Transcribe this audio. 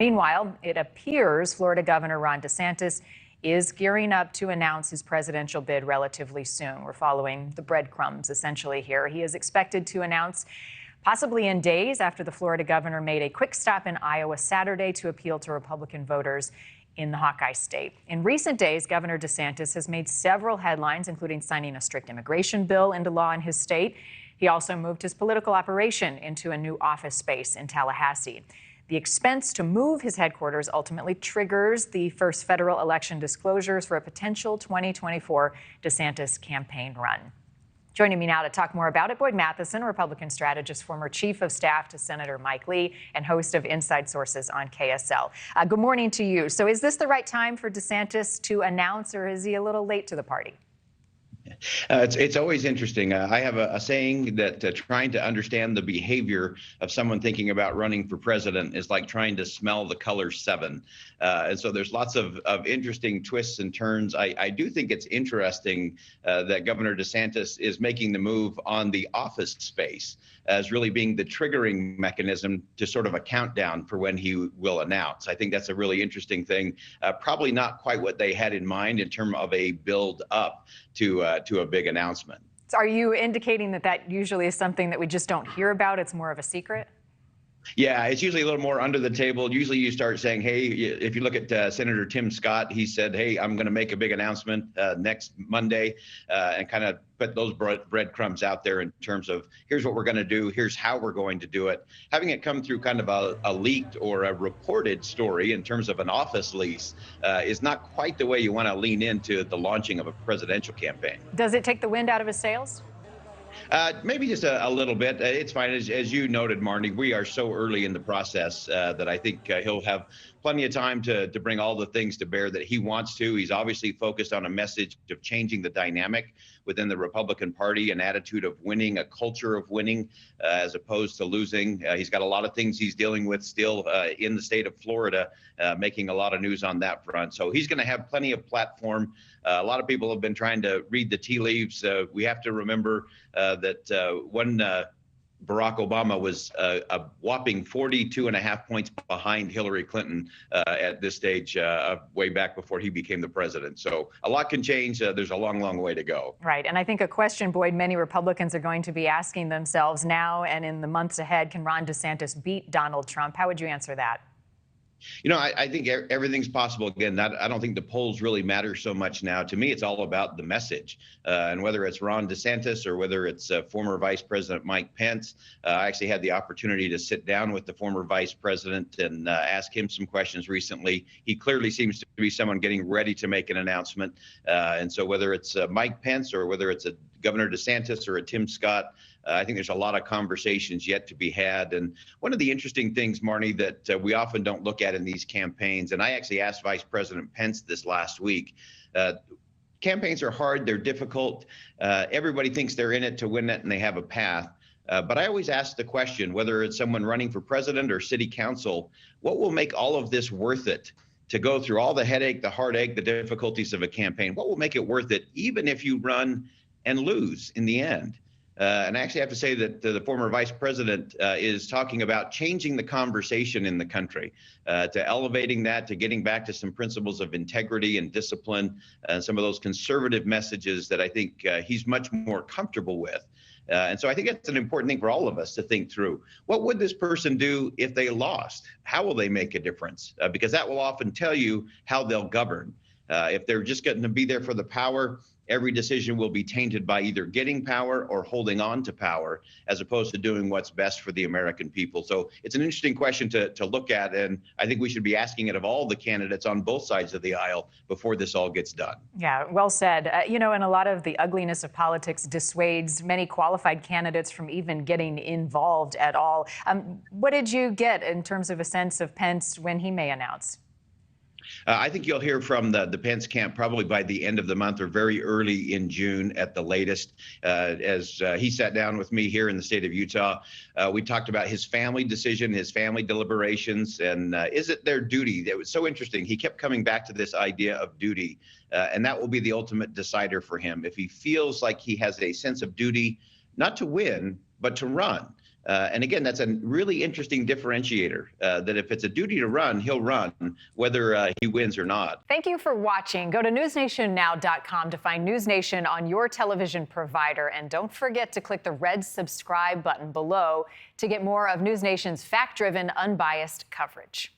Meanwhile, it appears Florida Governor Ron DeSantis is gearing up to announce his presidential bid relatively soon. We're following the breadcrumbs essentially here. He is expected to announce possibly in days after the Florida governor made a quick stop in Iowa Saturday to appeal to Republican voters in the Hawkeye state. In recent days, Governor DeSantis has made several headlines, including signing a strict immigration bill into law in his state. He also moved his political operation into a new office space in Tallahassee. The expense to move his headquarters ultimately triggers the first federal election disclosures for a potential 2024 DeSantis campaign run. Joining me now to talk more about it, Boyd Matheson, Republican strategist, former chief of staff to Senator Mike Lee, and host of Inside Sources on KSL. Good morning to you. So is this the right time for DeSantis to announce, or is he a little late to the party? It's always interesting. I have a saying that trying to understand the behavior of someone thinking about running for president is like trying to smell the color 7. And so there's lots of interesting twists and turns. I do think it's interesting that Governor DeSantis is making the move on the office space as really being the triggering mechanism to sort of a countdown for when he will announce. I think that's a really interesting thing. Probably not quite what they had in mind in terms of a build up to a big announcement. So are you indicating that that usually is something that we just don't hear about? It's more of a secret? Yeah, it's usually a little more under the table. Usually you start saying, hey, if you look at Senator Tim Scott, he said, hey, I'm going to make a big announcement next Monday and kind of put those breadcrumbs out there in terms of here's what we're going to do. Here's how we're going to do it. Having it come through kind of a leaked or a reported story in terms of an office lease is not quite the way you want to lean into the launching of a presidential campaign. Does it take the wind out of his sails? Maybe just a little bit. It's fine. As you noted, Marni, we are so early in the process that I think he'll have plenty of time to bring all the things to bear that he wants to. He's obviously focused on a message of changing the dynamic within the Republican Party, an attitude of winning, a culture of winning as opposed to losing. He's got a lot of things he's dealing with still in the state of Florida, making a lot of news on that front. So he's going to have plenty of platform. A lot of people have been trying to read the tea leaves. We have to remember that when Barack Obama was a whopping 42.5 points behind Hillary Clinton at this stage, way back before he became the president. So a lot can change. There's a long, long way to go. Right. And I think a question, Boyd, many Republicans are going to be asking themselves now and in the months ahead, can Ron DeSantis beat Donald Trump? How would you answer that? You know, I think everything's possible. Again, I don't think the polls really matter so much now. To me, it's all about the message. And whether it's Ron DeSantis or whether it's former Vice President Mike Pence, I actually had the opportunity to sit down with the former vice president and ask him some questions recently. He clearly seems to be someone getting ready to make an announcement. And so whether it's Mike Pence or whether it's a Governor DeSantis or a Tim Scott, I think there's a lot of conversations yet to be had. And one of the interesting things, Marni, that we often don't look at in these campaigns, and I actually asked Vice President Pence this last week, campaigns are hard, they're difficult. Everybody thinks they're in it to win it and they have a path. But I always ask the question, whether it's someone running for president or city council, what will make all of this worth it? To go through all the headache, the heartache, the difficulties of a campaign, what will make it worth it, even if you run and lose in the end? And I actually have to say that the former vice president is talking about changing the conversation in the country, to elevating that, to getting back to some principles of integrity and discipline, and some of those conservative messages that I think he's much more comfortable with. And so I think it's an important thing for all of us to think through. What would this person do if they lost? How will they make a difference? Because that will often tell you how they'll govern. If they're just going to be there for the power, every decision will be tainted by either getting power or holding on to power, as opposed to doing what's best for the American people. So it's an interesting question to look at, and I think we should be asking it of all the candidates on both sides of the aisle before this all gets done. Yeah, well said. You know, and a lot of the ugliness of politics dissuades many qualified candidates from even getting involved at all. What did you get in terms of a sense of Pence when he may announce? I think you'll hear from the Pence camp probably by the end of the month or very early in June at the latest. As he sat down with me here in the state of Utah, we talked about his family decision, his family deliberations, and is it their duty? It was so interesting. He kept coming back to this idea of duty, and that will be the ultimate decider for him. If he feels like he has a sense of duty, not to win, but to run. And again, that's a really interesting differentiator, that if it's a duty to run, he'll run, whether he wins or not. Thank you for watching. Go to newsnationnow.com to find News Nation on your television provider. And don't forget to click the red subscribe button below to get more of News Nation's fact-driven, unbiased coverage.